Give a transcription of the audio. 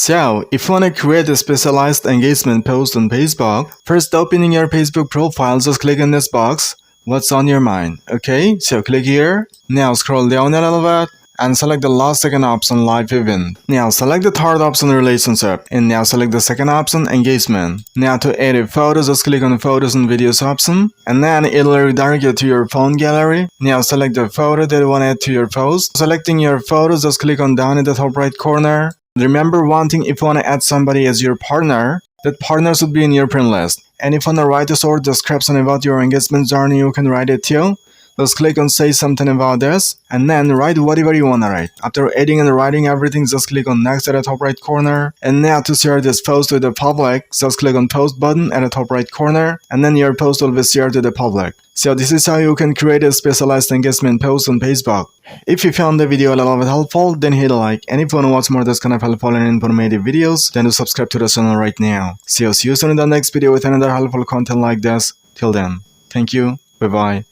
So, if you want to create a specialized engagement post on Facebook, first opening your Facebook profile, just click on this box. What's on your mind? Okay, so click here. Now scroll down a little bit and select the last second option, live event. Now select the third option, relationship, and now select the second option, engagement. Now to edit photos, just click on the photos and videos option, and then it'll redirect you to your phone gallery. Now select the photo that you want to add to your post. Selecting your photos, just click on down in the top right corner. Remember one thing, if you want to add somebody as your partner, that partner should be in your friend list. And if you want to write a short description about your engagement journey, you can write it too. Just click on say something about this and then write whatever you want to write. After editing and writing everything, just click on next at the top right corner. And now to share this post to the public, just click on post button at the top right corner, and then your post will be shared to the public. So this is how you can create a specialized engagement post on Facebook. If you found the video a little bit helpful, then hit a like, and if you want to watch more of this kind of helpful and informative videos, then do subscribe to the channel right now. See you soon in the next video with another helpful content like this. Till then, thank you, bye bye.